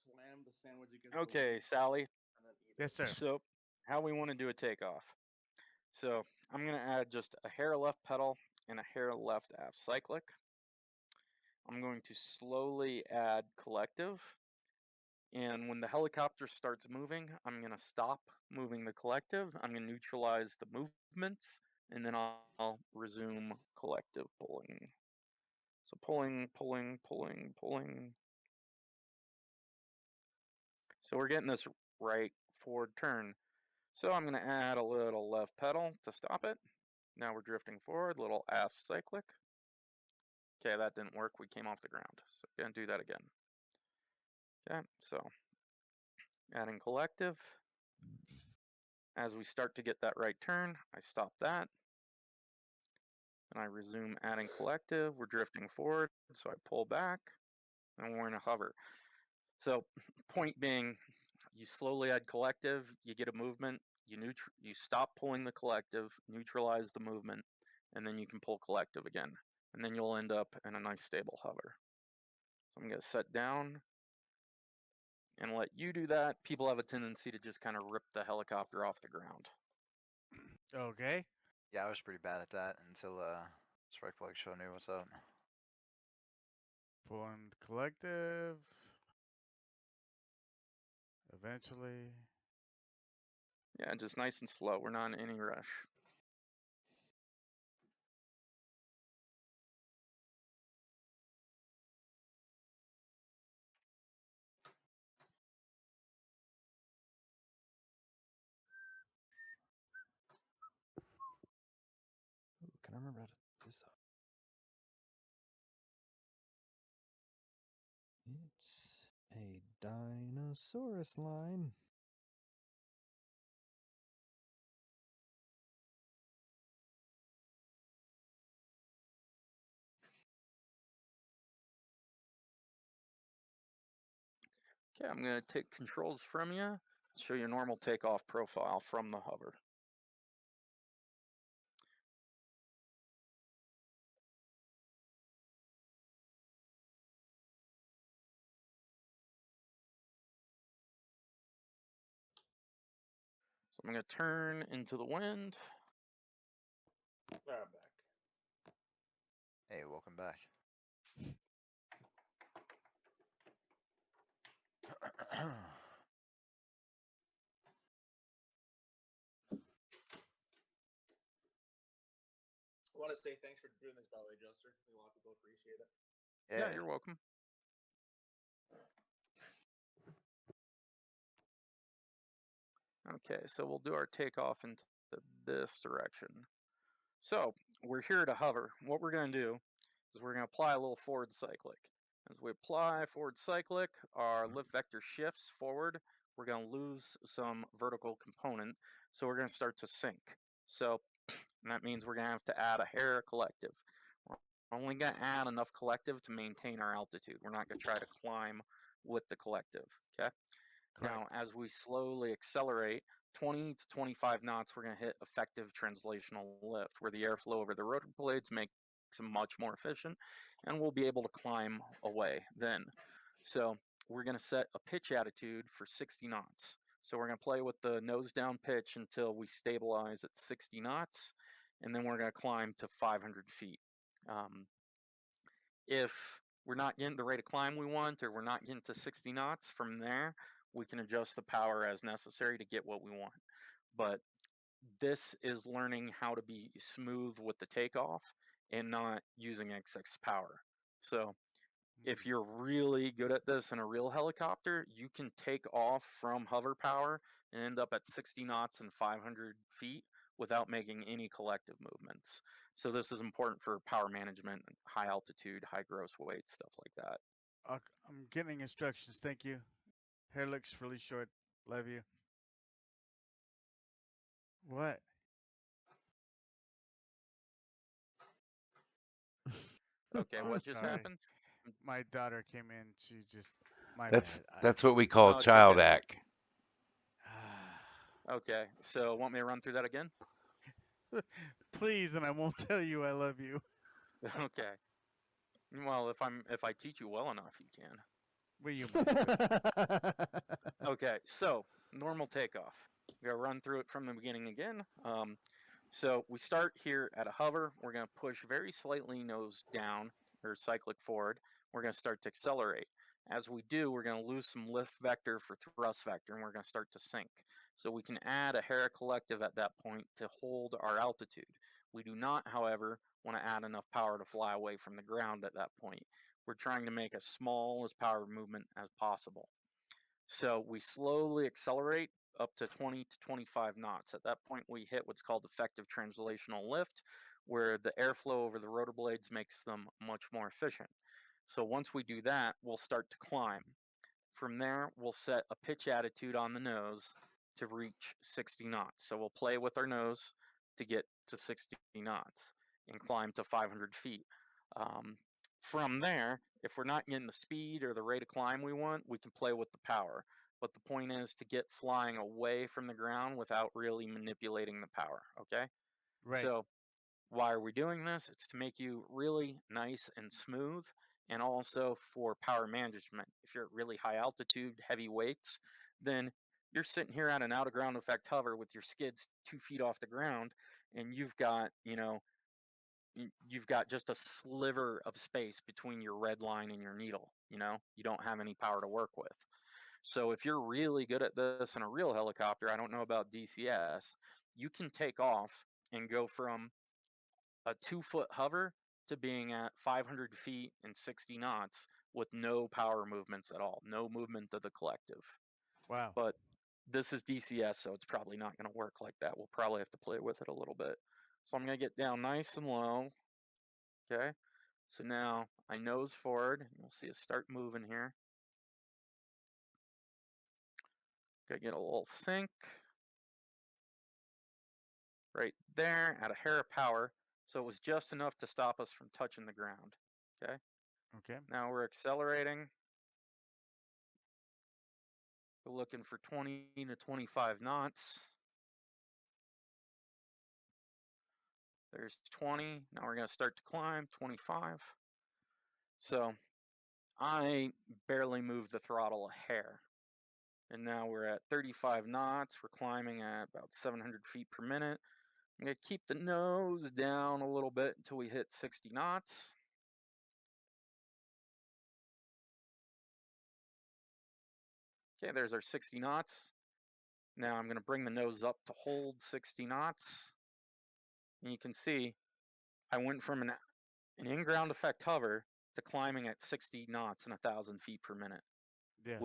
slam the sandwich against the Okay, wall Sally. and then eat Yes, it. sir. So, how we want to do a takeoff. So, I'm going to add just a hair left pedal and a hair left aft cyclic. I'm going to slowly add collective. And when the helicopter starts moving, I'm going to stop moving the collective. I'm going to neutralize the movements, and then I'll resume collective pulling. So pulling, pulling, pulling, pulling. So we're getting this right forward turn. So I'm going to add a little left pedal to stop it. Now we're drifting forward, little aft cyclic. Okay, that didn't work. We came off the ground. So we're going to do that again. Okay, so adding collective. As we start to get that right turn, I stop that. And I resume adding collective. We're drifting forward, so I pull back, and we're in a hover. So, point being, you slowly add collective, you get a movement, you stop pulling the collective, neutralize the movement, and then you can pull collective again. And then you'll end up in a nice stable hover. So I'm going to set down and let you do that. People have a tendency to just kind of rip the helicopter off the ground. Okay. Yeah, I was pretty bad at that until Spark Plug showed me what's up. Pulling the collective. Eventually. Yeah, just nice and slow. We're not in any rush. Ooh, can I remember how to do this? It's a Dinosaurus line. Okay, I'm going to take controls from you, show you a normal takeoff profile from the hover. So I'm going to turn into the wind. All right, I'm back. Hey, welcome back. I want to say thanks for doing this, by the way, Jester. I think a lot of people appreciate it. Yeah, you're welcome. Okay, so we'll do our takeoff into this direction. So we're here to hover. What we're going to do is we're going to apply a little forward cyclic. As we apply forward cyclic, our lift vector shifts forward. We're going to lose some vertical component, so we're going to start to sink. So that means we're going to have to add a hair collective. We're only going to add enough collective to maintain our altitude. We're not going to try to climb with the collective, okay? Correct. Now, as we slowly accelerate, 20 to 25 knots, we're going to hit effective translational lift, where the airflow over the rotor blades makes them much more efficient, and we'll be able to climb away then. So we're going to set a pitch attitude for 60 knots. So we're going to play with the nose down pitch until we stabilize at 60 knots, and then we're going to climb to 500 feet. If we're not getting the rate of climb we want, or we're not getting to 60 knots, from there, we can adjust the power as necessary to get what we want. But this is learning how to be smooth with the takeoff and not using excess power. So if you're really good at this in a real helicopter, you can take off from hover power and end up at 60 knots and 500 feet without making any collective movements. So this is important for power management, high altitude, high gross weight, stuff like that. I'm getting instructions. Thank you. Hair looks really short. Love you. What? Okay, what just Sorry. happened? My daughter came in. She just. My That's bad. that's what we call Oh, it's child okay. act. Okay, so want me to run through that again? Please, and I won't tell you I love you. Okay. Well, if I teach you well enough, you can. What you monster? Okay, so normal takeoff. We're gonna run through it from the beginning again. So we start here at a hover. We're gonna push very slightly nose down or cyclic forward. We're gonna start to accelerate. As we do, we're gonna lose some lift vector for thrust vector, and we're gonna start to sink. So we can add a Hera collective at that point to hold our altitude. We do not, however, want to add enough power to fly away from the ground at that point. We're trying to make as small as power movement as possible. So we slowly accelerate up to 20 to 25 knots. At that point, we hit what's called effective translational lift, where the airflow over the rotor blades makes them much more efficient. So once we do that, we'll start to climb. From there, we'll set a pitch attitude on the nose to reach 60 knots. So we'll play with our nose to get to 60 knots and climb to 500 feet. From there, if we're not getting the speed or the rate of climb we want, we can play with the power. But the point is to get flying away from the ground without really manipulating the power, okay? Right. So why are we doing this? It's to make you really nice and smooth, and also for power management. If you're at really high altitude, heavy weights, then you're sitting here at an out of ground effect hover with your skids 2 feet off the ground, and you've got, you've got just a sliver of space between your red line and your needle. You don't have any power to work with. So if you're really good at this in a real helicopter, I don't know about DCS, you can take off and go from a 2 foot hover to being at 500 feet and 60 knots with no power movements at all, no movement of the collective. Wow. But this is DCS, so it's probably not going to work like that. We'll probably have to play with it a little bit. So I'm going to get down nice and low. Okay. So now I nose forward. You'll see us start moving here. Gonna get a little sink right there at a hair of power. So it was just enough to stop us from touching the ground. Okay. Okay. Now we're accelerating. We're looking for 20 to 25 knots. There's 20. Now we're going to start to climb, 25. So I barely moved the throttle a hair. And now we're at 35 knots. We're climbing at about 700 feet per minute. I'm going to keep the nose down a little bit until we hit 60 knots. Okay, there's our 60 knots. Now I'm going to bring the nose up to hold 60 knots. And you can see I went from an in-ground effect hover to climbing at 60 knots and 1,000 feet per minute Yes.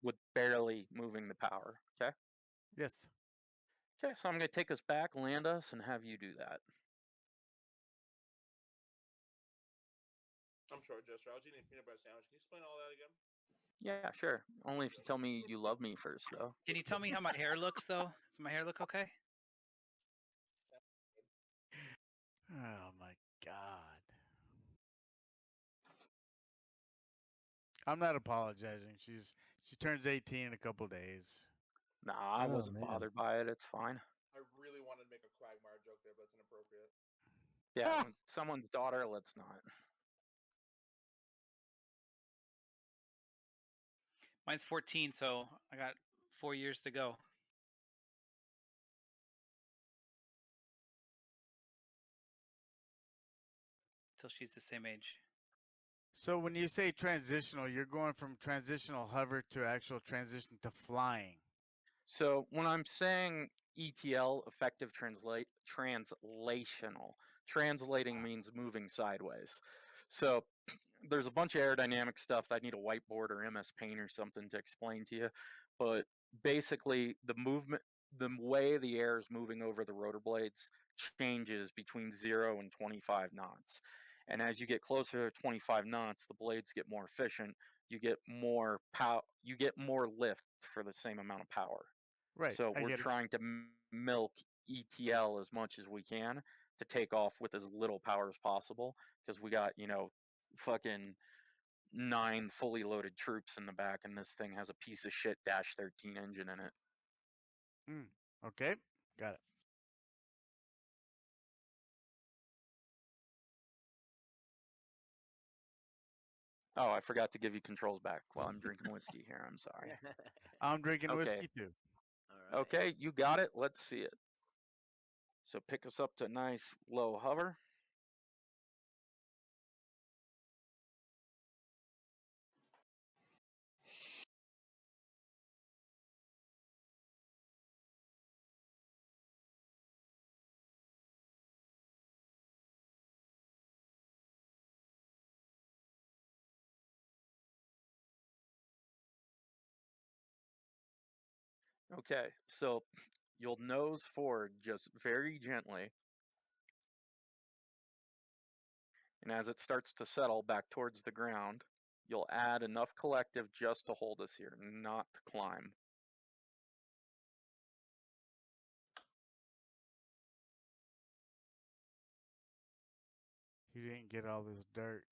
with barely moving the power. Okay. Yes. Okay, so I'm going to take us back, land us, and have you do that. I'm sorry, Jester. I was eating a peanut butter sandwich. Can you explain all that again? Yeah, sure. Only if you tell me you love me first, though. Can you tell me how my hair looks, though? Does my hair look okay? Oh my God. I'm not apologizing. She turns 18 in a couple days. Nah, I Oh, wasn't man. bothered by it. It's fine. I really wanted to make a Quagmire joke there, but it's inappropriate. Yeah, when someone's daughter, let's not. Mine's 14, so I got 4 years to go. Till she's the same age. So when you say transitional, you're going from transitional hover to actual transition to flying. So when I'm saying ETL, effective translational, translating means moving sideways. So there's a bunch of aerodynamic stuff that I need a whiteboard or MS Paint or something to explain to you. But basically, the way the air is moving over the rotor blades changes between 0 and 25 knots. And as you get closer to 25 knots, the blades get more efficient. You get more power. You get more lift for the same amount of power. Right. So I we're get it. trying to milk ETL as much as we can to take off with as little power as possible because we got, fucking 9 fully loaded troops in the back, and this thing has a piece of shit Dash 13 engine in it. Okay. Got it. Oh, I forgot to give you controls back while I'm drinking whiskey here. I'm sorry. I'm drinking Okay. whiskey too. All right. Okay, you got it. Let's see it. So pick us up to a nice low hover. Okay, so you'll nose forward just very gently. And as it starts to settle back towards the ground, you'll add enough collective just to hold us here, not to climb. You didn't get all this dirt.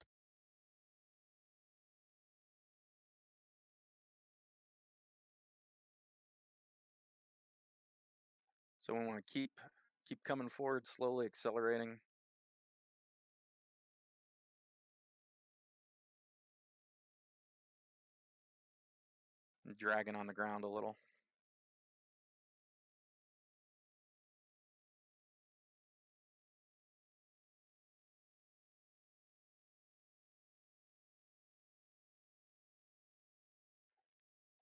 So we want to keep coming forward, slowly accelerating. And dragging on the ground a little.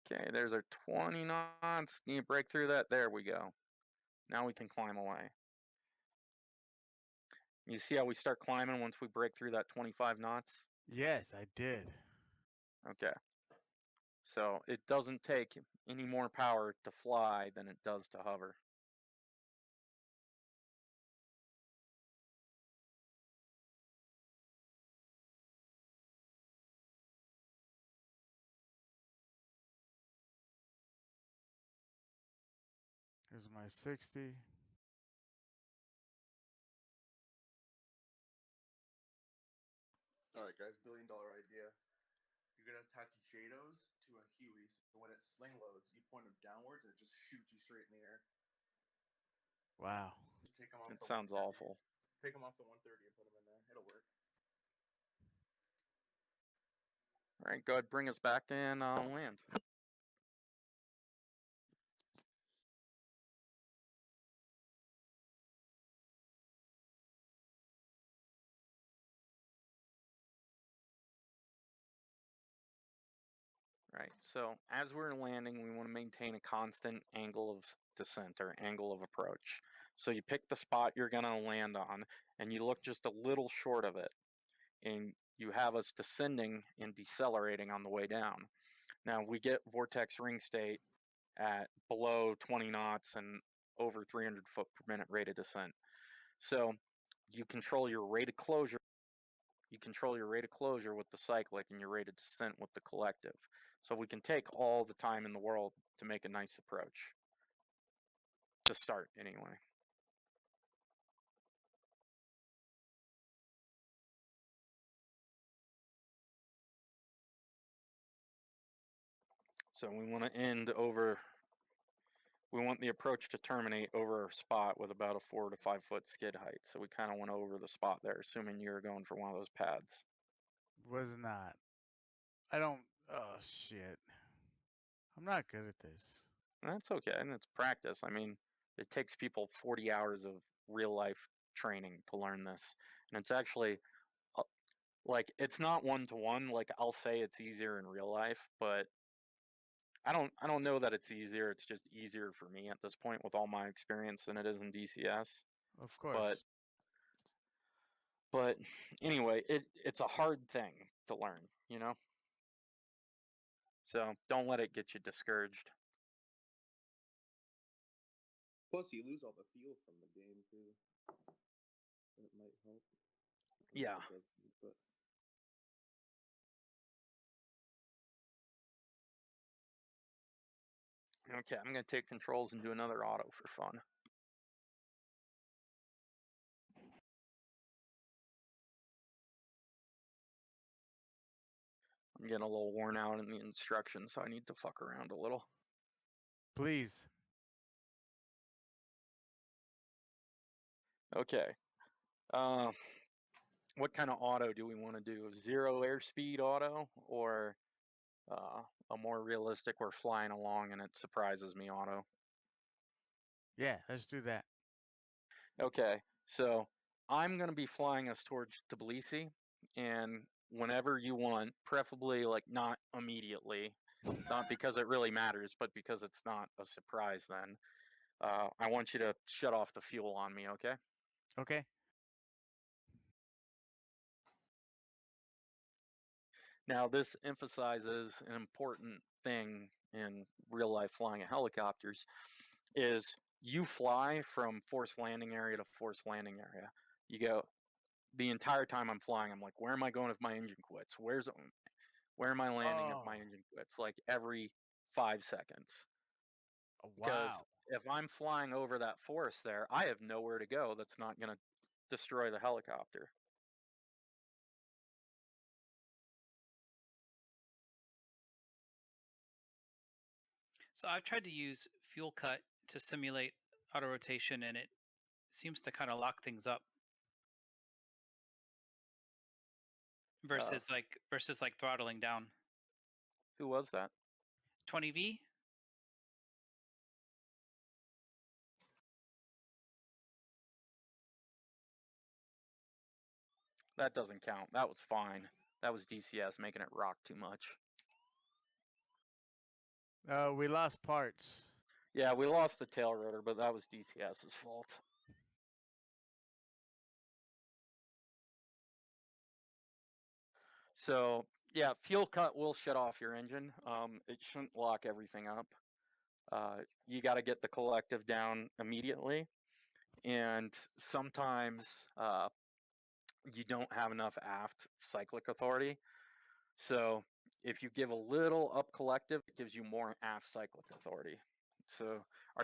Okay, there's our 20 knots. Need to break through that. There we go. Now we can climb away. You see how we start climbing once we break through that 25 knots? Yes, I did. Okay. So it doesn't take any more power to fly than it does to hover. Here's my 60. All right, guys. $1 billion idea. You're gonna attach JADOs to a Huey, so when it sling loads, you point them downwards and it just shoots you straight in the air. Wow. Just take them off. It the sounds 130. awful. Take them off the 130 and put them in there. It'll work. All right, go ahead, bring us back and land. Right, so as we're landing, we want to maintain a constant angle of descent or angle of approach. So you pick the spot you're going to land on, and you look just a little short of it. And you have us descending and decelerating on the way down. Now, we get vortex ring state at below 20 knots and over 300 foot per minute rate of descent. So you control your rate of closure. You control your rate of closure with the cyclic and your rate of descent with the collective. So we can take all the time in the world to make a nice approach. To start, anyway. So we want to end over. We want the approach to terminate over a spot with about a 4 to 5 foot skid height. So we kind of went over the spot there, assuming you're going for one of those pads. Was not. I don't. Oh, shit. I'm not good at this. That's okay, and it's practice. I mean, it takes people 40 hours of real life training to learn this, and it's actually like it's not one to one. Like I'll say it's easier in real life, but I don't know that it's easier. It's just easier for me at this point with all my experience than it is in DCS. Of course. But anyway, it's a hard thing to learn, you know? So don't let it get you discouraged. Plus, you lose all the feel from the game too. It might help. Yeah. But Okay, I'm going to take controls and do another auto for fun. I'm getting a little worn out in the instructions, so I need to fuck around a little. Please. Okay. what kind of auto do we want to do? 0 airspeed auto, or a more realistic, we're flying along and it surprises me auto? Yeah, let's do that. Okay, so I'm going to be flying us towards Tbilisi, and whenever you want, preferably like not immediately, not because it really matters, but because it's not a surprise then, I want you to shut off the fuel on me, okay? Okay. Now, this emphasizes an important thing in real life flying of helicopters is you fly from forced landing area to forced landing area. You go, the entire time I'm flying, I'm like, where am I going if my engine quits? Where am I landing if my Oh. engine quits? Like every 5 seconds. Because Wow. if I'm flying over that forest there, I have nowhere to go that's not going to destroy the helicopter. So I've tried to use fuel cut to simulate auto rotation, and it seems to kind of lock things up versus like throttling down. Who was that? 20V. That doesn't count. That was fine. That was DCS making it rock too much. We lost parts. Yeah, we lost the tail rotor, but that was DCS's fault. So, yeah, fuel cut will shut off your engine. It shouldn't lock everything up. You got to get the collective down immediately. And sometimes you don't have enough aft cyclic authority. So if you give a little up collective, it gives you more aft cyclic authority. So